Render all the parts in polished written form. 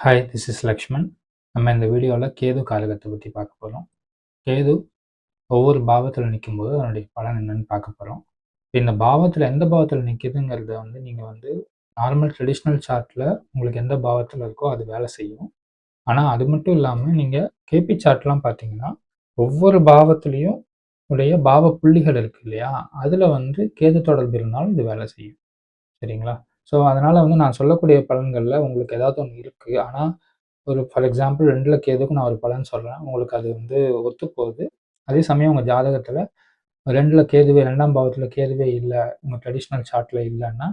Hi, this is Lakshman. நம்ம இந்த வீடியோவில் கேது காரகத்தை பற்றி பார்க்க போகிறோம். கேது ஒவ்வொரு பாவத்தில் நிற்கும்போது அதனுடைய பலன் என்னன்னு பார்க்க போகிறோம். இந்த பாவத்தில் எந்த பாவத்தில் நிற்கிதுங்கிறத நீங்கள் நார்மல் ட்ரெடிஷ்னல் சார்ட்டில் உங்களுக்கு எந்த பாவத்தில் இருக்கோ அது வேலை செய்யும். ஆனால் அது மட்டும் இல்லாமல் நீங்கள் கேபி சார்ட்லாம் பார்த்தீங்கன்னா ஒவ்வொரு பாவத்துலேயும் உடைய பாவ புள்ளிகள் இருக்கு இல்லையா, அதில் கேது தொடர்பு இருந்தாலும் இது வேலை செய்யும். சரிங்களா? ஸோ அதனால் நான் சொல்லக்கூடிய பலன்களில் உங்களுக்கு ஏதாவது ஒன்று இருக்குது. ஆனால் ஒரு ஃபார் எக்ஸாம்பிள் 2ல கேதுக்கு நான் ஒரு பலன் சொல்றேன். உங்களுக்கு அது ஒத்துப்போகுது. அதே சமயம் உங்க ஜாதகத்துல 2ல கேதுவே 2ஆம் பாவத்துல கேதுவே இல்ல, உங்க ட்ரெடிஷனல் சார்ட்ல இல்லன்னா,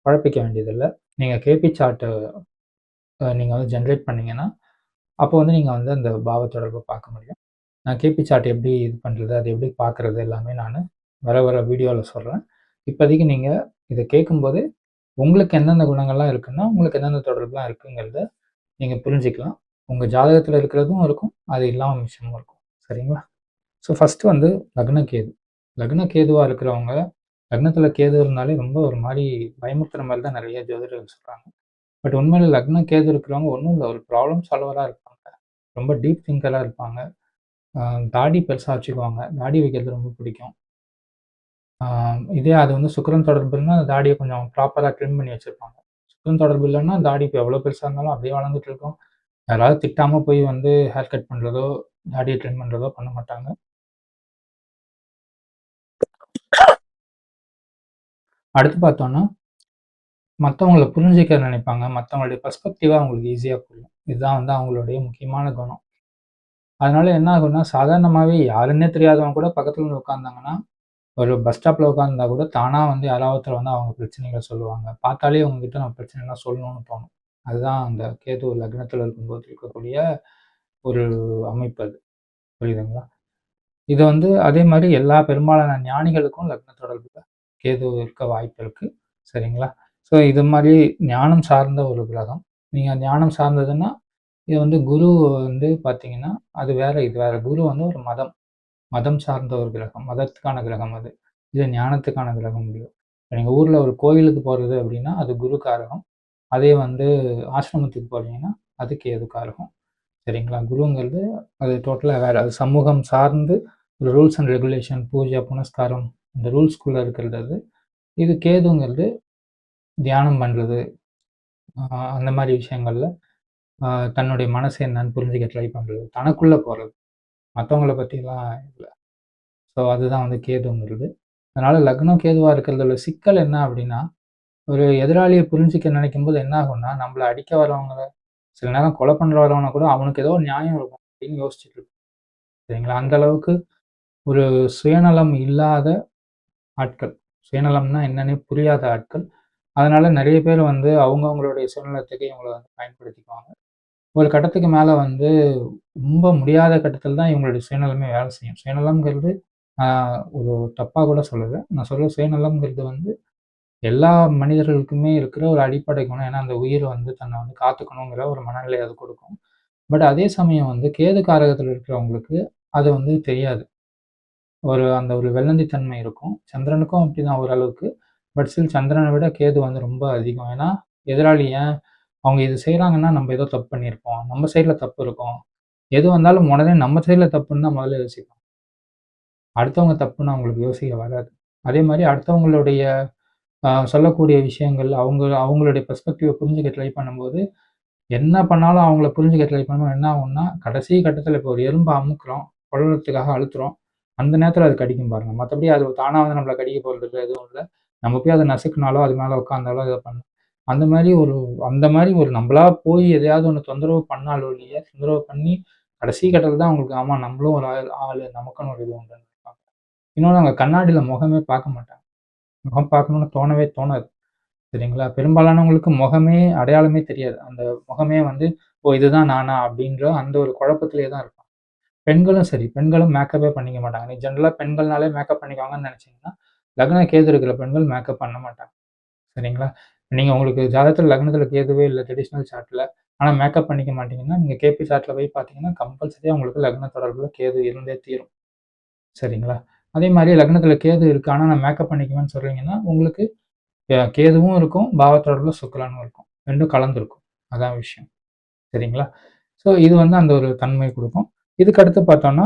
குழப்பிக்க வேண்டியதில்ல. நீங்க கேபி சார்ட்ட நீங்க ஜெனரேட் பண்ணீங்கன்னா, அப்போ நீங்க அந்த பாவ தொடர்ப பார்க்க முடியும். நான் கேபி சார்ட் எப்படி இது பண்றது, அது எப்படி பார்க்கறது எல்லாமே நானு வர வீடியோல சொல்றேன். இப்போதைக்கு நீங்க இத கேட்கும்போது, உங்களுக்கு எந்தெந்த குணங்கள்லாம் இருக்குன்னா, உங்களுக்கு எந்தெந்த தொடர்புலாம் இருக்குங்கிறத நீங்க புரிஞ்சுக்கலாம். உங்க ஜாதகத்துல இருக்கிறதும் இருக்கும், அது இல்லாம மிச்சமும் இருக்கும். சரிங்களா? ஸோ ஃபர்ஸ்ட்டு லக்ன கேது. லக்ன கேதுவா இருக்கிறவங்க, லக்னத்துல கேது இருந்தாலே ரொம்ப ஒரு மாரி பயமுறுத்துற மாரி தான் நெறைய ஜோதிடர்கள் சொல்றாங்க. பட் உண்மையில லக்ன கேது இருக்கிறவங்க ஒண்ணும் இல்ல, ஒரு ப்ராப்ளம் சால்வரா இருப்பாங்க. ரொம்ப டீப் திங்கரா இருப்பாங்க. அ தாடி பெருசா வச்சுக்குவாங்க. தாடி வைக்கிறது ரொம்ப பிடிக்கும். ஆ இதே அது சுக்கிரன் தொடர்பு இருந்தா, அந்த தாடிய கொஞ்சம் ப்ராப்பரா ட்ரிம் பண்ணி வச்சிருப்பாங்க. சுக்கிரன் தொடர்பு இல்லன்னா, தாடி இப்ப எவ்வளோ பெருசா இருந்தாலும் அப்படியே வளர்ந்துட்டு இருக்கும். யாராவது திட்டாம போய் ஹேர் கட் பண்றதோ, தாடிய ட்ரிம் பண்றதோ பண்ண மாட்டாங்க. அடுத்து பார்த்தோம்னா, மத்தவங்கள புரிஞ்சுக்க நினைப்பாங்க. மத்தவங்களுடைய பெர்ஸ்பெக்டிவா அவங்களுக்கு ஈஸியா புரியும். இதுதான் அவங்களுடைய முக்கியமான குணம். அதனால என்ன ஆகும்னா, சாதாரணமாவே யாருன்னே தெரியாதவங்க கூட பக்கத்துல உட்கார்ந்தாங்கன்னா, ஒரு பஸ் ஸ்டாப்ல உட்கார்ந்தா கூட தானா யாராவது ஒருத்தர் அவங்க பிரச்சனைகள சொல்லுவாங்க. பார்த்தாலே அவங்ககிட்ட நம்ம பிரச்சனைலாம் சொல்லணும்னு தோணும். அதுதான் அந்த கேது லக்னத்துல இருக்கும்போது இருக்கக்கூடிய ஒரு அமைப்பு அது. புரியுதுங்களா? இது அதே மாரி எல்லா பெரும்பாலான ஞானிகளுக்கும் லக்ன தொடர்புல கேது இருக்க வாய்ப்பு இருக்கு. சரிங்களா? ஸோ இது மாரி ஞானம் சார்ந்த ஒரு கிரகம். நீங்க ஞானம் சார்ந்ததுன்னா, இது குரு பார்த்தீங்கன்னா, அது வேற, இது வேற. குரு ஒரு மதம். மதம் சார்ந்த ஒரு கிரகம். மதத்துக்கான கிரகம் அது. இது ஞானத்துக்கான கிரகம் இல்ல. இப்ப நீங்க ஊர்ல ஒரு கோயிலுக்கு போறது அப்படின்னா, அது குரு காரகம். அதே ஆசிரமத்துக்கு போறீங்கன்னா, அது கேது காரகம். சரிங்களா? குருங்கிறது அது டோட்டலா வேற. அது சமூகம் சார்ந்து ஒரு ரூல்ஸ் அண்ட் ரெகுலேஷன், பூஜை, புனஸ்காரம் இந்த ரூல்ஸ்குள்ள இருக்கிறது அது. இது கேதுங்கிறது தியானம் பண்றது, அ அந்த மாரி விஷயங்கள்ல அ தன்னுடைய மனசு என்னன்னு புரிஞ்சுக்க ட்ரை பண்றது. தனக்குள்ள போறது. மத்தவங்கள பத்திலாம் இல்ல. ஸோ அதுதான் கேதுங்கிறது. அதனால லக்னம் கேதுவா இருக்கிறதுல சிக்கல் என்ன அப்டின்னா, ஒரு எதிராளிய புரிஞ்சுக்க நினைக்கும்போது என்ன ஆகும்னா, நம்மள அடிக்க வரவங்கள, சில நேரம் கொலை பண்ண வரவன கூட அவனுக்கு ஏதோ ஒரு நியாயம் இருக்கும் அப்டின்னு யோசிச்சுட்டு இருப்போம். சரிங்களா? அந்த அளவுக்கு ஒரு சுயநலம் இல்லாத ஆட்கள். சுயநலம்னா என்னன்னே புரியாத ஆட்கள். அதனால நெறைய பேர் அவங்கவங்களுடைய சுயநலத்துக்கு இவங்கள பயன்படுத்திக்குவாங்க. ஒரு கட்டத்துக்கு மேல ரொம்ப முடியாத கட்டத்தில தான் இவங்களுடைய சுயநலமே வேலை செய்யும். சுயநலம்ங்கிறது ஆ ஒரு தப்பா கூட சொல்லல. நான் சொல்ற சுயநலம்ங்கிறது எல்லா மனிதர்களுக்குமே இருக்கிற ஒரு அடிப்படை குணம். ஏன்னா, அந்த உயிர் தன்னை காத்துக்கணுங்கிற ஒரு மனநிலைய அது கொடுக்கும். பட் அதே சமயம் கேது காரகத்தில இருக்கிறவங்களுக்கு அது தெரியாது. அந்த ஒரு வெள்ளந்தி தன்மை இருக்கும். சந்திரனுக்கும் அப்படிதான் ஓரளவுக்கு. பட் ஸ்டில் சந்திரனை விட கேது ரொம்ப அதிகம். ஏன்னா, எதிராளி ஏன் அவங்க இது செய்றாங்கன்னா, நம்ம ஏதோ தப்பு பண்ணியிருப்போம். நம்ம சைட்ல தப்பு இருக்கும். எது வந்தாலும் உடனே நம்ம சைட்ல தப்புன்னு தான் முதல்ல யோசிப்பாங்க. அடுத்தவங்க தப்புன்னு அவங்களுக்கு யோசிக்க வராது. அதே மாரி அடுத்தவங்களுடைய சொல்லக்கூடிய விஷயங்கள், அவங்களுடைய பெர்ஸ்பெக்டிவ புரிஞ்சுக்க ட்ரை பண்ணும்போது, என்ன பண்ணாலும் அவங்கள புரிஞ்சுக்க ட்ரை பண்ணும்போது என்ன ஆகும்னா, கடைசி கட்டத்தில இப்போ ஒரு எறும்ப அமுக்குறோம், கொல்றதுக்காக அழுத்துறோம். அந்த நேரத்தில அது கடிக்கும் பாருங்க. மத்தபடி அது தானா நம்மள கடிக்க போறது இல்ல, எதுவும் இல்ல. நம்ம போய் அத நசுக்குனாலோ, அது மேல உட்கார்ந்தாலோ இத பண்ணும். அந்த மாரி ஒரு நம்பளா போய் எதையாவது ஒண்ணு தொந்தரவு பண்ணாலோ ஒழிய, தொந்தரவு பண்ணி கடைசி கட்டத்தில தான் அவங்களுக்கு ஆமா நம்மளும் ஒரு ஆளு, நமக்குன்னு ஒரு இது உண்டுன்னு நினைப்பாங்க. இன்னொன்னு அவங்க கண்ணாடில முகமே பார்க்க மாட்டாங்க. முகம் பார்க்கணும்னு தோணவே தோணாது. சரிங்களா? பெரும்பாலானவங்களுக்கு முகமே அடையாளமே தெரியாது. அந்த முகமே "ஓ! இதுதான் நானா?" அப்படின்ற அந்த ஒரு குழப்பத்திலேயே தான் இருப்பாங்க. பெண்களும் சரி, பெண்களும் மேக்கப்பே பண்ணிக்க மாட்டாங்க. நீ ஜெனரலா பெண்கள்னாலே மேக்கப் பண்ணிக்குவாங்கன்னு நெனச்சீங்கன்னா, லக்ன கேது இருக்கிற பெண்கள் மேக்கப் பண்ண மாட்டாங்க. சரிங்களா? நீங்க உங்களுக்கு ஜாதகத்துல லக்னத்துல கேதுவே இல்ல ட்ரெடிஷனல் சார்ட்ல. ஆனா மேக்கப் பண்ணிக்க மாட்டீங்கன்னா, நீங்க கேபி சார்ட்ல போய் பார்த்தீங்கன்னா, கம்பல்சரியா உங்களுக்கு லக்ன தொடர்புல கேது இருந்தே தீரும். சரிங்களா? அதே மாரி லக்னத்துல கேது இருக்கு. ஆனா நான் மேக்கப் பண்ணிக்குவேன்னு சொல்றீங்கன்னா, உங்களுக்கு கேதுவும் இருக்கும், பாவ தொடர்புல சுக்கிரனும் இருக்கும். 2ம் கலந்திருக்கும். அதான் விஷயம். சரிங்களா? ஸோ இது வந்து அந்த ஒரு தன்மை குடுக்கும். இதுக்கு அடுத்து பார்த்தோம்னா,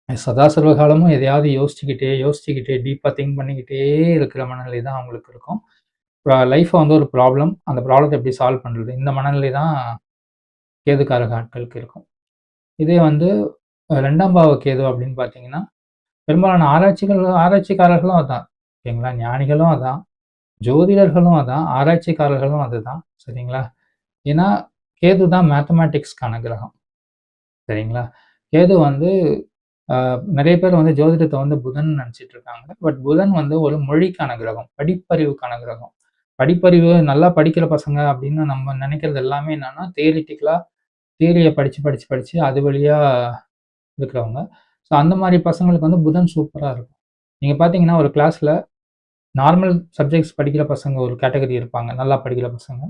சதா சர்வ காலமும் எதையாவது யோசிச்சுக்கிட்டே, யோசிச்சுக்கிட்டே, டீப்பா திங்க் பண்ணிக்கிட்டே இருக்கிற மனநிலை தான் அவங்களுக்கு இருக்கும். லைஃப்ப வந்து ஒரு ப்ராப்ளம். அந்த ப்ராப்ளத்த எப்படி சால்வ் பண்றது? இந்த மனநிலை தான் கேதுக்காரக ஆட்களுக்கு இருக்கும். இதே வந்து 2ஆம் பாவ கேது அப்படின்னு பார்த்தீங்கன்னா, பெரும்பாலான ஆராய்ச்சிக்காரர்களும் அதான். ஓகேங்களா? ஞானிகளும் அதான். ஜோதிடர்களும் அதான். ஆராய்ச்சிக்காரர்களும் அதுதான். சரிங்களா? ஏன்னா, கேது தான் மேத்தமேட்டிக்ஸ்க்கான கிரகம். சரிங்களா? கேது வந்து நெறைய பேர் வந்து ஜோதிடத்த வந்து புதன் நெனச்சுட்டு இருக்காங்க. பட் புதன் வந்து ஒரு மொழிக்கான கிரகம். படிப்பறிவுக்கான கிரகம். படிப்பறிவு நல்லா படிக்கிற பசங்க அப்படின்னு நம்ம நெனைக்கிறது எல்லாமே என்னன்னா, தியரிய படிச்சு, படிச்சு, படிச்சு அது வழியா இருக்கிறவங்க. ஸோ அந்த மாரி பசங்களுக்கு வந்து புதன் சூப்பரா இருக்கும். நீங்க பார்த்தீங்கன்னா, ஒரு கிளாஸ்ல நார்மல் சப்ஜெக்ட்ஸ் படிக்கிற பசங்க ஒரு கேட்டகரி இருப்பாங்க. நல்லா படிக்கிற பசங்க.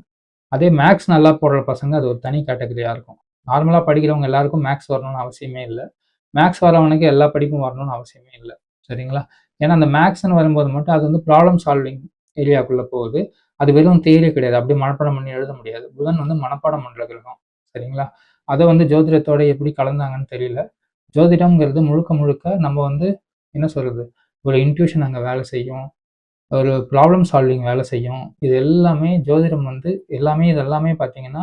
அதே மேத்ஸ் நல்லா போடுற பசங்க அது ஒரு தனி கேட்டகரியா இருக்கும். நார்மலா படிக்கிறவங்க எல்லாருக்கும் மேத்ஸ் வரணும்னு அவசியமே இல்ல. மேத்ஸ் வரவனுக்கு எல்லா படிப்பும் வரணும்னு அவசியமே இல்ல. சரிங்களா? ஏன்னா அந்த மேத்ஸ்ன்னு வரும்போது மட்டும் அது வந்து ப்ராப்ளம் சால்விங் ஏரியாக்குள்ள போகுது. அது வெறும் தியரி கிடையாது. அப்படியே மனப்பாடம் பண்ணி எழுத முடியாது. புதன் வந்து மனப்பாடம் பண்ற கிரகம். சரிங்களா? அத வந்து ஜோதிடத்தோட எப்படி கலந்தாங்கன்னு தெரியல. ஜோதிடம்ங்கிறது முழுக்க முழுக்க நம்ம வந்து என்ன சொல்றது? ஒரு இன்ட்யூஷன் அங்க வேலை செய்யும். ஒரு ப்ராப்ளம் சால்விங் வேலை செய்யும். இது எல்லாமே ஜோதிடம் வந்து இது எல்லாமே பார்த்தீங்கன்னா,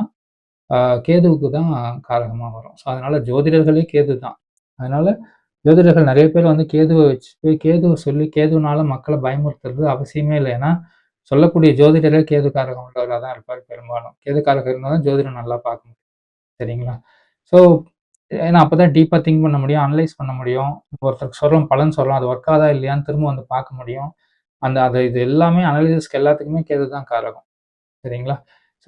அ கேதுவுக்கு தான் காரகமா வரும். ஸோ அதனால ஜோதிடர்களே கேது தான். அதனால ஜோதிடர்கள் நெறைய பேர் வந்து கேதுவ வச்சுட்டு கேதுவ சொல்லி கேதுவுனால மக்கள பயமுறுத்துறது அவசியமே இல்ல. ஏன்னா, சொல்லக்கூடிய ஜோதிடரே கேது காரகம் உள்ளவரா தான் இருப்பார் பெரும்பாலும். கேது காரகம் இருந்தா தான் ஜோதிடம் நல்லா பார்க்க முடியும். சரிங்களா? ஸோ ஏன்னா அப்பதான் டீப்பா திங்க் பண்ண முடியும். அனலைஸ் பண்ண முடியும். ஒருத்தருக்கு சொல்றோம் பலன் சொல்றோம். அது ஒர்க் ஆகுதா இல்லையான்னு திரும்ப வந்து பார்க்க முடியும். இது எல்லாமே அனலிசிஸ்க்கு எல்லாத்துக்குமே கேது தான் காரகம். சரிங்களா?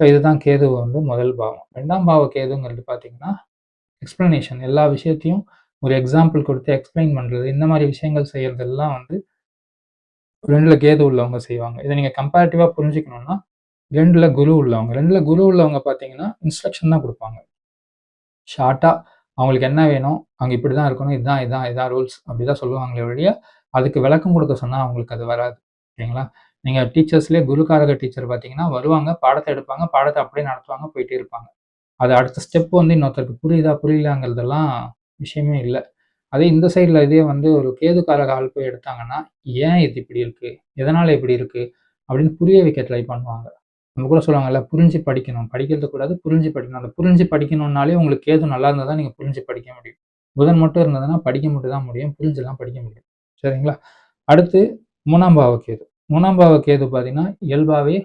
ஸோ இதுதான் கேது வந்து முதல் பாவம். 2ஆம் பாவ கேதுங்கிறது பார்த்தீங்கன்னா, எக்ஸ்ப்ளனேஷன் எல்லா விஷயத்தையும் ஒரு எக்ஸாம்பிள் குடுத்து எக்ஸ்ப்ளைன் பண்றது. இந்த மாரி விஷயங்கள் செய்றதெல்லாம் வந்து 2ல கேது உள்ளவங்க செய்வாங்க. இத நீங்க கம்பேரிட்டிவா புரிஞ்சுக்கணும்னா, 2ல குரு உள்ளவங்க. 2ல குரு உள்ளவங்க பார்த்தீங்கன்னா, இன்ஸ்ட்ரக்ஷன் தான் குடுப்பாங்க. ஷார்ட்டா அவங்களுக்கு என்ன வேணும்? அங்க இப்படிதான் இருக்கணும். இதான் ரூல்ஸ். அப்படிதான் சொல்லுவாங்களே ஒழிய, அதுக்கு விளக்கம் குடுக்க சொன்னா அவங்களுக்கு அது வராது. ஓகேங்களா? நீங்க டீச்சர்ஸ்லயே குருக்காரக டீச்சர் பார்த்தீங்கன்னா, வருவாங்க, பாடத்த எடுப்பாங்க, பாடத்த அப்படியே நடத்துவாங்க, போயிட்டே இருப்பாங்க. அது அடுத்த ஸ்டெப் வந்து இன்னொருத்தருக்கு புரியுதா, புரியலையாங்கிறதெல்லாம் விஷயமே இல்ல. அதே இந்த சைட்ல இதே வந்து ஒரு கேதுக்காரக ஆள் போய் எடுத்தாங்கன்னா, ஏன் இது இப்படி இருக்கு? எதனால இப்படி இருக்கு? அப்படின்னு புரிய வைக்க ட்ரை பண்ணுவாங்க. நம்ம கூட சொல்லுவாங்கல்ல, புரிஞ்சு படிக்கணும். படிக்கிறது கூடாது, புரிஞ்சு படிக்கணும். அந்த புரிஞ்சு படிக்கணும்னாலே உங்களுக்கு கேது நல்லா இருந்தா தான் நீங்க புரிஞ்சு படிக்க முடியும். புதன் மட்டும் இருந்ததுன்னா படிக்க மட்டும் தான் முடியும். புரிஞ்சுலாம் படிக்க முடியாது. சரிங்களா? அடுத்து 3ஆம் பாவ கேது. 3ஆம் பாவ கேது பார்த்தீங்கன்னா, இயல்பாவே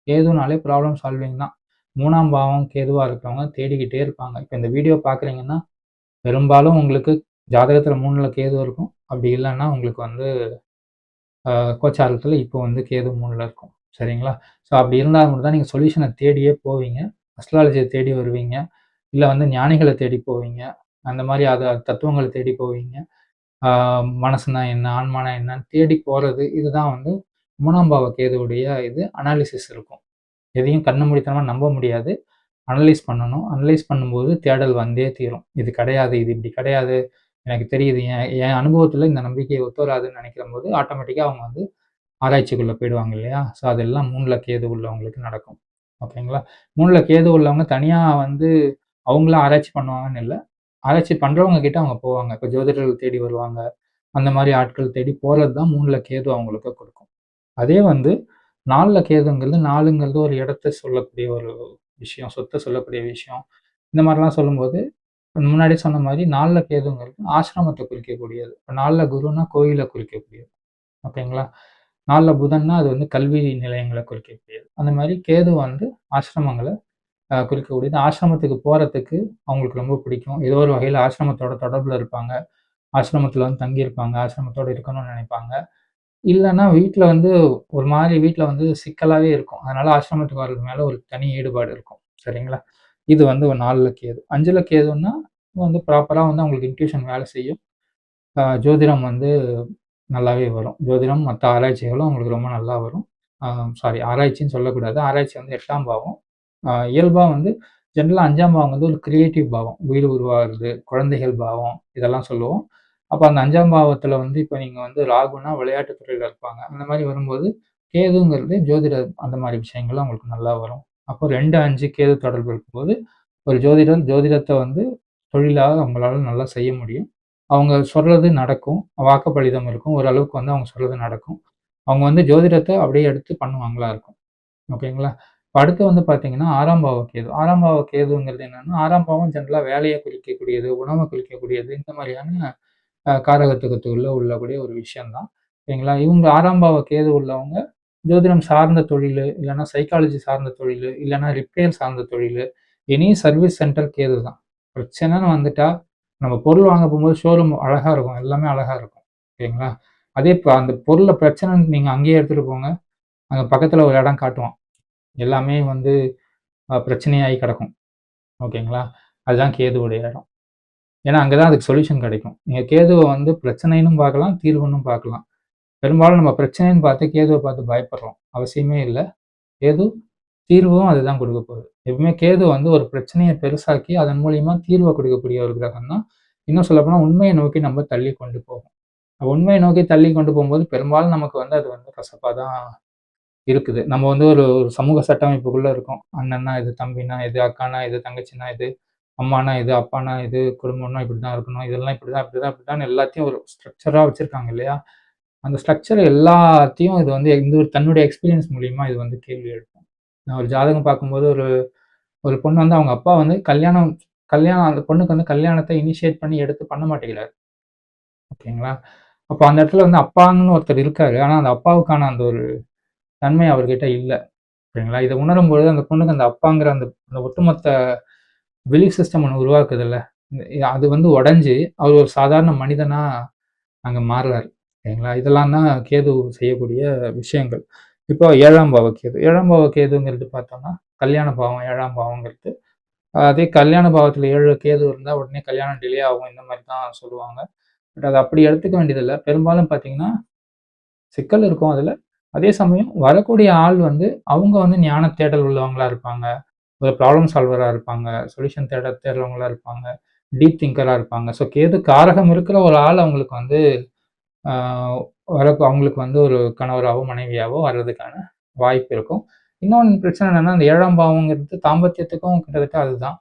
கேதுனாலே ப்ராப்ளம் சால்விங் தான். 3ஆம் பாவம் கேதுவா இருக்கிறவங்க தேடிக்கிட்டே இருப்பாங்க. இப்ப இந்த வீடியோ பார்க்குறீங்கன்னா, பெரும்பாலும் உங்களுக்கு ஜாதகத்துல 3ல கேது இருக்கும். அப்படி இல்லன்னா உங்களுக்கு வந்து கோச்சாரத்துல இப்போ வந்து கேது 3ல இருக்கும். சரிங்களா? ஸோ அப்படி இருந்தா மட்டும் தான் நீங்க சொல்யூஷன தேடியே போவீங்க. அஸ்ட்ராலஜிய தேடி வருவீங்க. இல்ல வந்து ஞானிகள தேடி போவீங்க. அந்த மாரி தத்துவங்கள தேடி போவீங்க. ஆ மனசுனா என்ன? ஆன்மானா என்னன்னு தேடி போறது. இதுதான் வந்து 3ஆம் பாவ கேதுவுடைய அனாலிசிஸ் இருக்கும். எதையும் கண்ண மூடித்தனமா நம்ப முடியாது. அனலைஸ் பண்ணணும். அனலைஸ் பண்ணும்போது தேடல் வந்தே தீரும். இது கிடையாது, இது இப்படி கிடையாது. எனக்கு தெரியுது. என் என் அனுபவத்துல இந்த நம்பிக்கை ஒத்து வராதுன்னு நெனைக்கிறம்போது, ஆட்டோமேட்டிக்கா அவங்க வந்து ஆராய்ச்சிக்குள்ள போயிடுவாங்க இல்லையா? ஸோ அதெல்லாம் 3ல கேது உள்ளவங்களுக்கு நடக்கும். ஓகேங்களா? 3ல கேது உள்ளவங்க தனியா வந்து அவங்களா ஆராய்ச்சி பண்ணுவாங்கன்னு இல்ல. ஆராய்ச்சி பண்றவங்க கிட்ட அவங்க போவாங்க. இப்ப ஜோதிடர்கள் தேடி வருவாங்க. அந்த மாரி ஆட்கள் தேடி போறது தான் 3ல கேது அவங்களுக்கு கொடுக்கும். அதே வந்து 4ல கேதுங்கிறது 4ங்கிறது ஒரு இடத்த சொல்லக்கூடிய ஒரு விஷயம். சொத்த சொல்லக்கூடிய விஷயம். இந்த மாரிலாம் சொல்லும்போது, முன்னாடியே சொன்ன மாரி 4ல கேதுங்கிறது ஆசிரமத்த குறிக்கக்கூடியது. இப்ப 4ல குருன்னா கோயில குறிக்கக்கூடியது. ஓகேங்களா? 4ல புதன்னா அது வந்து கல்வி நிலையங்கள குறிக்கக்கூடியது. அந்த மாரி கேது வந்து ஆசிரமங்கள குறிக்கக்கூடியது. ஆசிரமத்துக்கு போறதுக்கு அவங்களுக்கு ரொம்ப பிடிக்கும். ஏதோ ஒரு வகையில ஆசிரமத்தோட தொடர்புல இருப்பாங்க. ஆசிரமத்தில வந்து தங்கியிருப்பாங்க. ஆசிரமத்தோட இருக்கணும்னு நெனைப்பாங்க. இல்லன்னா வீட்ல வந்து ஒரு மாரி வீட்ல வந்து சிக்கலாவே இருக்கும். அதனால ஆசிரமத்துக்கு வர்றது மேல ஒரு தனி ஈடுபாடு இருக்கும். சரிங்களா? இது வந்து ஒரு 4ல கேது. 5ல கேதுன்னா வந்து ப்ராப்பரா வந்து அவங்களுக்கு இன்ட்யூஷன் வேலை செய்யும். ஜோதிடம் வந்து நல்லாவே வரும். ஜோதிடம் மத்த ஆராய்ச்சிகளும் அவங்களுக்கு ரொம்ப நல்லா வரும். ஆ சாரி ஆராய்ச்சின்னு சொல்லக்கூடாது. ஆராய்ச்சி வந்து 8ஆம் பாவம். இயல்பா வந்து ஜெனரலா 5ஆம் பாவம் வந்து ஒரு கிரியேட்டிவ் பாவம். வீடு உருவாகுறது, குழந்தைகள் பாவம் இதெல்லாம் சொல்லுவோம். அப்ப அந்த 5ஆம் பாவத்துல வந்து இப்ப நீங்க வந்து ராகுனா விளையாட்டு துறையில இருப்பாங்க. அந்த மாரி வரும்போது, கேதுங்கிறது ஜோதிட அந்த மாரி விஷயங்கள் அவங்களுக்கு நல்லா வரும். அப்போ 2, 5 கேது தொடர்பு இருக்கும்போது, ஒரு ஜோதிடத்தை வந்து தொழிலாக அவங்களால நல்லா செய்ய முடியும். அவங்க சொல்றது நடக்கும். வாக்குப்பளிதம் இருக்கும். ஓரளவுக்கு வந்து அவங்க சொல்றது நடக்கும். அவங்க வந்து ஜோதிடத்த அப்படியே எடுத்து பண்ணுவாங்களா இருக்கும். ஓகேங்களா? இப்ப அடுத்து வந்து பார்த்தீங்கன்னா, 6ஆம் பாவ கேது. 6ஆம் பாவ கேதுங்கிறது என்னன்னா, 6ஆம் பாவம் ஜெனரலா வேலைய குறிக்கக்கூடியது, உணவ குறிக்கக்கூடியது, இந்த மாரியான காரகத்துவத்துக்குள்ள உள்ளக்கூடிய ஒரு விஷயம் தான். சரிங்களா? இவங்க 6ஆம் பாவ கேது உள்ளவங்க, ஜோதிடம் சார்ந்த தொழிலு, இல்லன்னா சைக்காலஜி சார்ந்த தொழிலு, இல்லன்னா ரிப்பேர் சார்ந்த தொழிலு, எனி சர்விஸ் சென்டர் கேது தான். பிரச்சனைன்னு வந்துட்டா, நம்ம பொருள் வாங்க போம்போது ஷோரூம் அழகா இருக்கும். எல்லாமே அழகா இருக்கும். ஓகேங்களா? அதே அந்த பொருள்ல பிரச்சனைன்னு நீங்க அங்கேயே எடுத்துட்டு போங்க. அங்க பக்கத்துல ஒரு இடம் காட்டுவான். எல்லாமே வந்து பிரச்சனையாயி கிடக்கும். ஓகேங்களா? அதுதான் கேதுவுடைய இடம். ஏன்னா, அங்க தான் அதுக்கு சொல்யூஷன் கிடைக்கும். நீங்க கேதுவ வந்து பிரச்சனைன்னும் பார்க்கலாம், தீர்வுன்னும் பார்க்கலாம். பெரும்பாலும் நம்ம பிரச்சனைன்னு பார்த்து கேதுவ பார்த்து பயப்படுறோம். அவசியமே இல்ல. கேது தீர்வும் அதுதான் குடுக்க போகுது. எப்பவுமே கேது வந்து ஒரு பிரச்சனைய பெருசாக்கி, அதன் மூலியமா தீர்வ குடுக்கக்கூடிய ஒரு கிரகம் தான். இன்னும் சொல்லப்போனா உண்மைய நோக்கி நம்ம தள்ளி கொண்டு போகும். உண்மைய நோக்கி தள்ளி கொண்டு போம்போது, பெரும்பாலும் நமக்கு வந்து அது வந்து கசப்பா தான் இருக்குது. நம்ம வந்து ஒரு ஒரு சமூக சட்டமைப்புக்குள்ள இருக்கோம். அண்ணன்னா இது, தம்பினா இது, அக்கானா இது, தங்கச்சினா இது, அம்மானா இது, அப்பானா இது, குடும்பம்னா இப்படிதான் இருக்கணும். இதெல்லாம் இப்படிதான், இப்படிதான், இப்படிதான் எல்லாத்தையும் ஒரு ஸ்ட்ரக்சரா வச்சிருக்காங்க இல்லையா? அந்த ஸ்ட்ரக்சர் எல்லாத்தையும் இது வந்து இந்த ஒரு தன்னுடைய எக்ஸ்பீரியன்ஸ் மூலியமா இது வந்து கேள்வி எழுப்பும். நான் ஒரு ஜாதகம் பார்க்கும்போது ஒரு ஒரு பொண்ணு வந்து அவங்க அப்பா வந்து கல்யாணம் கல்யாணம் அந்த பொண்ணுக்கு வந்து கல்யாணத்த இனிஷியேட் பண்ணி எடுத்து பண்ண மாட்டேங்கிறாரு. ஓகேங்களா? அப்ப அந்த இடத்துல வந்து அப்பான்னு ஒருத்தர் இருக்காரு. ஆனா அந்த அப்பாவுக்கான அந்த ஒரு தன்மை அவர்கிட்ட இல்ல. சரிங்களா? இத உணரும்பொழுது அந்த பொண்ணுக்கு அந்த அப்பாங்கிற அந்த அந்த ஒட்டுமொத்த பிலீஃப் சிஸ்டம் ஒண்ணு உருவாக்குதுல்ல. அது வந்து உடைஞ்சு, அவர் ஒரு சாதாரண மனிதனா அங்க மாறுறாரு. சரிங்களா? இதெல்லாம் தான் கேது செய்யக்கூடிய விஷயங்கள். இப்போ 7ஆம் பாவ கேது. 7ஆம் பாவ கேதுங்கிறது பார்த்தோம்னா, கல்யாண பாவம் 7ஆம் பாவங்கிறது. அதே கல்யாண பாவத்துல 7 கேது இருந்தா உடனே கல்யாணம் டிலே ஆகும். இந்த மாரி தான் சொல்லுவாங்க. பட் அத அப்படி எடுத்துக்க வேண்டியதில்ல. பெரும்பாலும் பார்த்தீங்கன்னா, சிக்கல் இருக்கும் அதுல. அதே சமயம் வரக்கூடிய ஆள் வந்து, அவங்க வந்து ஞான தேடல் உள்ளவங்களா இருப்பாங்க. ஒரு ப்ராப்ளம் சால்வரா இருப்பாங்க. சொல்யூஷன் தேடுறவங்களா இருப்பாங்க. டீப் திங்கரா இருப்பாங்க. ஸோ கேது காரகம் இருக்கிற ஒரு ஆள் அவங்களுக்கு வந்து ஆ அவங்களுக்கு வந்து ஒரு கணவராவோ, மனைவியாவோ வர்றதுக்கான வாய்ப்பு இருக்கும். இன்னொன்னு பிரச்சனை என்னன்னா, அந்த 7ஆம் பாவம்ங்கிறது தாம்பத்தியத்துக்கும் கிட்டத்தட்ட அதுதான்.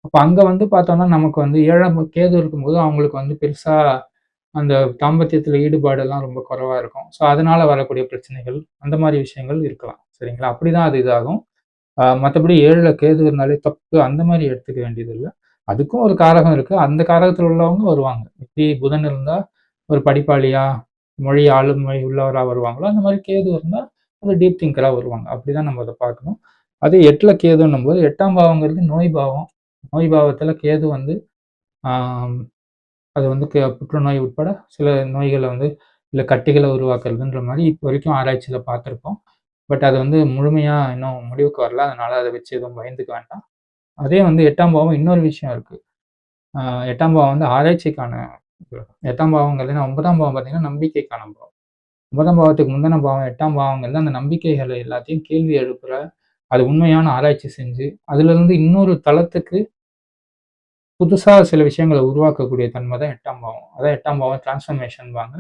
அப்ப அங்க வந்து பார்த்தோம்னா, நமக்கு வந்து 7ஆம் கேது இருக்கும்போது அவங்களுக்கு வந்து பெருசா அந்த தாம்பத்தியத்தில ஈடுபாடெல்லாம் ரொம்ப குறைவா இருக்கும். ஸோ அதனால வரக்கூடிய பிரச்சனைகள், அந்த மாரி விஷயங்கள் இருக்கலாம். சரிங்களா? அப்படிதான் அது இதாகும். மத்தபடி 7ல கேது இருந்தாலே தப்பு அந்த மாரி எடுத்துக்க வேண்டியதில்ல. அதுக்கும் ஒரு காரகம் இருக்கு. அந்த காரகத்துல உள்ளவங்க வருவாங்க. எப்படி புதன் இருந்தா ஒரு படிப்பாளியா, மொழி ஆளுமை உள்ளவரா வருவாங்களோ, அந்த மாரி கேது இருந்தா ஒரு டீப் திங்கரா வருவாங்க. அப்படிதான் நம்ம அத பார்க்கணும். அதே 8ல கேதுன்னும்போது 8ஆம் பாவங்கிறது நோய் பாவம். நோய் பாவத்துல கேது வந்து ஆம் அது வந்து புற்றுநோய் உட்பட சில நோய்கள வந்து இல்ல கட்டிகள உருவாக்குறதுன்ற மாரி இப்போ வரைக்கும் ஆராய்ச்சியில பார்த்திருக்கோம். பட் அது வந்து முழுமையா இன்னும் முடிவுக்கு வரல. அதனால அத வச்சு எதுவும் பயந்துக்க வேண்டாம். அதே வந்து 8ஆம் பாவம் இன்னொரு விஷயம் இருக்கு. அ 8ஆம் பாவம் வந்து ஆராய்ச்சிக்கான கிரகம். 8ஆம் பாவங்கிறது 9ஆம் பாவம் பார்த்தீங்கன்னா, நம்பிக்கைக்கான பாவம். 9ஆம் பாவத்துக்கு முந்தின பாவம் 8ஆம் பாவங்கிறது அந்த நம்பிக்கைகள எல்லாத்தையும் கேள்வி எழுப்புற, அது உண்மையான ஆராய்ச்சி செஞ்சு, அதிலிருந்து இன்னொரு தளத்துக்கு புதுசா சில விஷயங்கள உருவாக்கக்கூடிய தன்மை தான் 8ஆம் பாவம். அதான் 8ஆம் பாவம் டிரான்ஸ்ஃபர்மேஷன்பாங்க.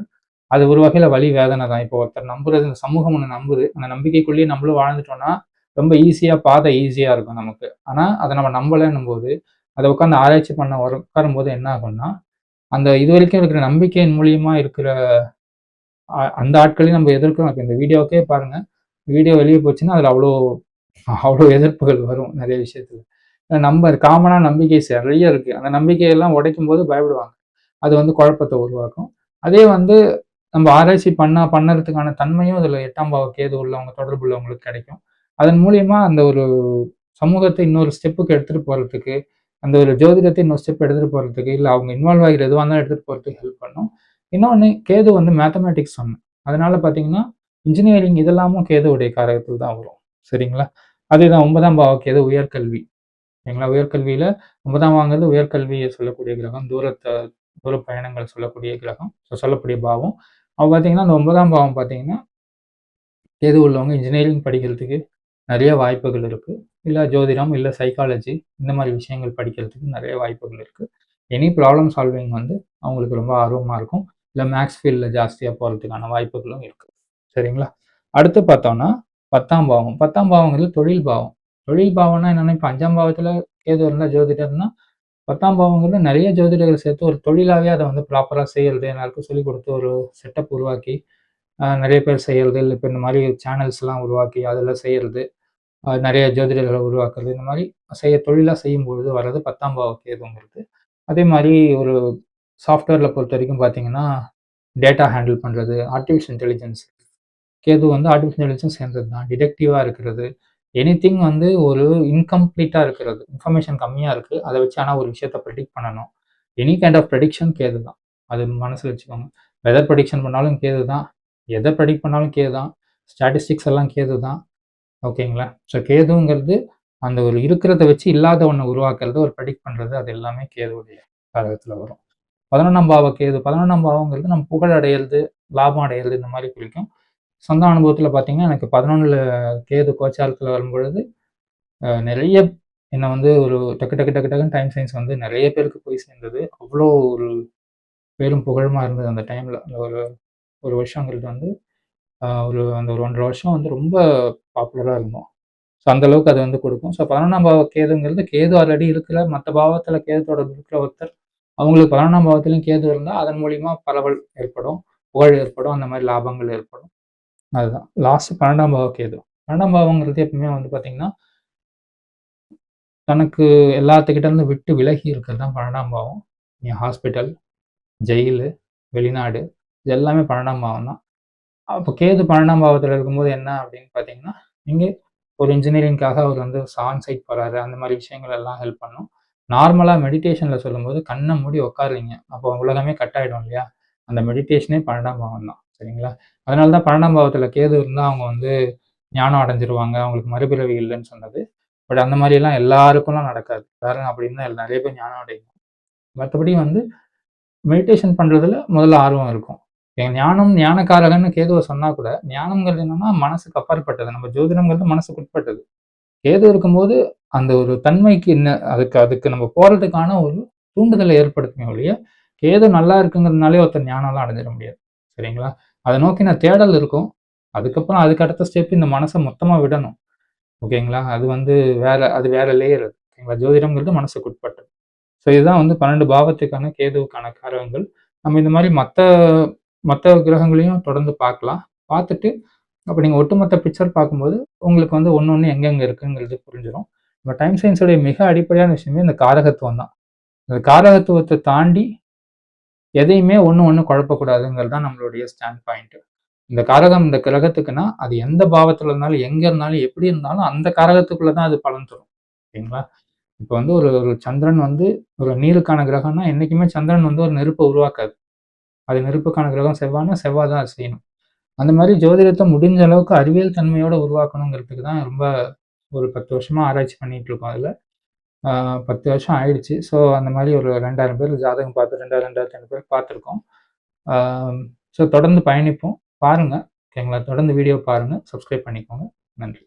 அது ஒரு வகையில வலி, வேதனை தான். இப்போ ஒருத்தர் நம்புறது இந்த சமூகம் ஒண்ணு நம்புது. அந்த நம்பிக்கைக்குள்ளேயே நம்மளும் வாழ்ந்துட்டோம்னா, ரொம்ப ஈஸியா பாதை ஈஸியா இருக்கும் நமக்கு. ஆனா, அத நம்ம நம்பலன்னும்போது, அத உட்கார்ந்து ஆராய்ச்சி பண்ண உட்காரும்போது என்ன ஆகும்னா, அந்த இதுவரைக்கும் இருக்கிற நம்பிக்கையின் மூலியமா இருக்கிற அந்த ஆட்களையும் நம்ம எதிர்க்கிறோம். இப்ப இந்த வீடியோவுக்கே பாருங்க. வீடியோ வெளிய போச்சுன்னா, அதுல அவ்ளோ அவ்ளோ எதிர்ப்புகள் வரும் நெறைய விஷயத்துல. நம்ம காமனா நம்பிக்கை நெறைய இருக்கு. அந்த நம்பிக்கையெல்லாம் உடைக்கும்போது பயப்படுவாங்க. அது வந்து குழப்பத்த உருவாக்கும். அதே வந்து நம்ம ஆராய்ச்சி பண்ணறதுக்கான தன்மையும் அதுல 8ஆம் பாவ கேது உள்ளவங்க தொடர்பு உள்ளவங்களுக்கு கிடைக்கும். அதன் மூலியமா அந்த ஒரு சமூகத்த இன்னொரு ஸ்டெப்புக்கு எடுத்துட்டு போறதுக்கு, அந்த ஒரு ஜோதிடத்த இன்னொரு ஸ்டெப் எடுத்துட்டு போறதுக்கு, இல்ல அவங்க இன்வால்வ் ஆகிற எதுவா இருந்தாலும் எடுத்துட்டு போறதுக்கு ஹெல்ப் பண்ணும். இன்னொன்னு கேது வந்து மேத்தமேட்டிக்ஸ் சொன்னேன். அதனால பார்த்தீங்கன்னா, இன்ஜினியரிங் இதெல்லாமும் கேதுவுடைய காரகத்துல தான் வரும். சரிங்களா? அதேதான் 9ஆம் பாவ கேது உயர்கல்வி. சரிங்களா? உயர்கல்வியில 9ஆம் பாவங்கிறது உயர்கல்விய சொல்லக்கூடிய கிரகம். தூர பயணங்கள் சொல்லக்கூடிய கிரகம். சொல்லக்கூடிய பாவம். அப்ப பார்த்தீங்கன்னா, அந்த 9ஆம் பாவம் பார்த்தீங்கன்னா, கேது உள்ளவங்க இன்ஜினியரிங் படிக்கிறதுக்கு நெறைய வாய்ப்புகள் இருக்கு. இல்ல ஜோதிடம், இல்ல சைக்காலஜி இந்த மாரி விஷயங்கள் படிக்கிறதுக்கு நெறைய வாய்ப்புகள் இருக்கு. எனி ப்ராப்ளம் சால்விங் வந்து அவங்களுக்கு ரொம்ப ஆர்வமா இருக்கும். இல்ல மேத்ஸ் ஃபீல்ட்ல ஜாஸ்தியா போறதுக்கான வாய்ப்புகளும் இருக்கு. சரிங்களா? அடுத்து பார்த்தோம்னா, 10ஆம் பாவம். 10ஆம் பாவங்கிறது தொழில் பாவம். தொழில் பாவம்னா என்னன்னா, இப்ப 5ஆம் பாவத்துல கேது இருந்தா ஜோதிடர்னா 10ஆம் பாவங்கிறது நிறைய ஜோதிடர்கள் சேர்த்து ஒரு தொழிலாவே அத வந்து ப்ராப்பரா செய்யறது, எல்லாருக்கும் சொல்லிக் குடுத்து ஒரு செட்டப் உருவாக்கி, நெறைய பேர் செய்யறது, இல்ல இப்ப இந்த மாரி சேனல்ஸ்லாம் உருவாக்கி அதுல செய்யறது, நெறைய ஜோதிடர்கள உருவாக்குறது, இந்த மாரி தொழிலா செய்யும்பொழுது வர்றது 10ஆம் பாவ கேதுங்கிறது. அதே மாரி ஒரு சாஃப்ட்வேர்ல பொறுத்தவரைக்கும் பார்த்தீங்கன்னா, டேட்டா ஹேண்டில் பண்றது, ஆர்ட்டிஃபிஷியல் இன்டெலிஜென்ஸ். கேது வந்து ஆர்ட்டிஃபிஷியல் இன்டெலிஜென்ஸ் சேர்ந்தது தான். டிடெக்டிவா இருக்கிறது. எனிதிங் வந்து ஒரு இன்கம்ப்ளீட்டா இருக்கிறது. இன்ஃபர்மேஷன் கம்மியா இருக்கு. அத வச்சு ஆனா ஒரு விஷயத்த பிரெடிக்ட் பண்ணணும். Any kind of prediction Ketu தான். அது மனசுல வச்சுக்கோங்க. வெதர் பிரெடிக்ஷன் பண்ணாலும் கேது தான். எத பிரெடிக்ட் பண்ணாலும் கேது தான். ஸ்டாட்டிஸ்டிக்ஸ் எல்லாம் கேது தான். ஓகேங்களா? ஸோ கேதுங்கிறது அந்த ஒரு இருக்கிறத வச்சு இல்லாத ஒண்ண உருவாக்குறது, ஒரு பிரெடிக்ட் பண்றது அது எல்லாமே கேதுவுடைய காரகத்துல வரும். 11ஆம் பாவ கேது 11ஆம் பாவங்கிறது நம்ம புகழ் அடையறது, லாபம் அடையறது இந்த மாரி குறிக்கும். சொந்த அனுபவத்துல பார்த்தீங்கன்னா, எனக்கு 11ல கேது கோச்சாரத்துல வரும்பொழுது, நெறைய என்ன வந்து ஒரு டக்கு டக்கு டக்கு டக்குன்னு டைம் சயின்ஸ் வந்து நெறைய பேருக்கு போய் சேர்ந்தது. அவ்ளோ ஒரு பேரும் புகழுமா இருந்தது அந்த டைம்ல. அந்த ஒரு 1 வருஷங்கிறது வந்து, ஒரு அந்த ஒரு 1 1/2 வருஷம் வந்து ரொம்ப பாப்புலரா இருந்தோம். ஸோ அந்த அளவுக்கு அது வந்து குடுக்கும். ஸோ 11ஆம் பாவ கேதுங்கிறது கேது ஆல்ரெடி இருக்கிற மத்த பாவத்துல கேது தொடர்பு இருக்கிற ஒருத்தர், அவங்களுக்கு 11ஆம் பாவத்திலயும் கேது இருந்தா, அதன் மூலியமா பரவல் ஏற்படும், புகழ் ஏற்படும், அந்த மாரி லாபங்கள் ஏற்படும். அதுதான். லாஸ்ட் 12ஆம் பாவ கேது. 12ஆம் பாவம்ங்கிறது எப்பவுமே வந்து பார்த்தீங்கன்னா, தனக்கு எல்லாத்துக்கிட்ட இருந்து விட்டு விலகி இருக்கிறது தான் 12ஆம் பாவம். நீ ஹாஸ்பிட்டல், ஜெயிலு, வெளிநாடு இது எல்லாமே 12ஆம் பாவம் தான். அப்ப கேது 12ஆம் பாவத்துல இருக்கும்போது என்ன அப்படின்னு பார்த்தீங்கன்னா, நீங்க ஒரு இன்ஜினியரிங்காக அவர் வந்து ஆன் சைட் போறாரு. அந்த மாரி விஷயங்கள் எல்லாம் ஹெல்ப் பண்ணும். நார்மலா மெடிடேஷன்ல சொல்லும்போது கண்ண மூடி உட்காருவீங்க. அப்போ உலகமே கட் ஆயிடும் இல்லையா? அந்த மெடிடேஷனே 12ஆம் பாவம் தான். சரிங்களா? அதனால தான் 12ஆம் பாவத்துல கேது இருந்தா அவங்க வந்து ஞானம் அடைஞ்சிருவாங்க. அவங்களுக்கு மறுபிறவி இல்லன்னு சொன்னது. பட் அந்த மாரியெல்லாம் எல்லாருக்கும்லாம் நடக்காது. எல்லாரும் அப்படி இருந்தா நெறைய பேர் ஞானம் அடையும். மத்தபடி வந்து மெடிடேஷன் பண்றதுல முதல்ல ஆர்வம் இருக்கும். ஞானம் ஞானகாரகன்னு கேதுவ சொன்னா கூட, ஞானம்ங்கிறது என்னன்னா மனசுக்கு அப்பாற்பட்டது. நம்ம ஜோதிடம்ங்கிறது மனசுக்கு உட்பட்டது. கேது இருக்கும்போது, அந்த ஒரு தன்மைக்கு என்ன அதுக்கு அதுக்கு நம்ம போறதுக்கான ஒரு தூண்டுதலை ஏற்படுத்துமே ஒழிய, கேது நல்லா இருக்குங்கிறதுனாலே ஒருத்தர் ஞானம்லாம் அடைஞ்சிட முடியாது. சரிங்களா? அத நோக்கின தேடல் இருக்கும். அதுக்கப்புறம் அதுக்கு அடுத்த ஸ்டெப் இந்த மனச மொத்தமா விடணும். ஓகேங்களா? அது வந்து அது வேற லேயர் அது. ஓகேங்களா? ஜோதிடம்ங்கிறது மனசுக்கு உட்பட்டது. ஸோ இதுதான் வந்து 12 பாவத்துக்கான கேதுவுக்கான காரகங்கள். நம்ம இந்த மாரி மத்த மத்த கிரகங்களையும் தொடர்ந்து பார்க்கலாம். பார்த்துட்டு, அப்ப நீங்க ஒட்டுமொத்த பிக்சர் பார்க்கும்போது, உங்களுக்கு வந்து ஒண்ணு ஒண்ணு எங்கெங்க இருக்குங்கிறது புரிஞ்சிரும். நம்ம டைம் சயின்ஸோடைய மிக அடிப்படையான விஷயமே இந்த காரகத்துவம் தான். இந்த காரகத்துவத்த தாண்டி எதையுமே ஒண்ணு ஒண்ணு குழப்பக்கூடாதுங்கிறது தான் நம்மளுடைய ஸ்டாண்ட் பாயிண்ட். இந்த காரகம் இந்த கிரகத்துக்குன்னா, அது எந்த பாவத்துல இருந்தாலும், எங்க இருந்தாலும், எப்படி இருந்தாலும் அந்த காரகத்துக்குள்ள தான் அது பலன் தரும். ஓகேங்களா? இப்ப வந்து ஒரு ஒரு சந்திரன் வந்து ஒரு நீருக்கான கிரகம்னா, என்னைக்குமே சந்திரன் வந்து ஒரு நெருப்ப உருவாக்காது. அது நெருப்புக்கான கிரகம் செவ்வாய்னா, செவ்வாய் தான் அது செய்யணும். அந்த மாரி ஜோதிடத்த முடிஞ்ச அளவுக்கு அறிவியல் தன்மையோட உருவாக்கணுங்கிறதுக்கு தான் ரொம்ப ஒரு 10 வருஷமா ஆராய்ச்சி பண்ணிட்டு இருக்கோம் அதுல. ஆ 10 வருஷம் ஆயிடுச்சு. ஸோ அந்த மாரி ஒரு 2000 பேர் ஜாதகம் பார்த்து 2000, 2500 பேர் பார்த்துருக்கோம். ஆ ஸோ தொடர்ந்து பயணிப்போம். பாருங்க. ஓகேங்களா? தொடர்ந்து வீடியோ பாருங்க. சப்ஸ்கிரைப் பண்ணிக்கோங்க. நன்றி.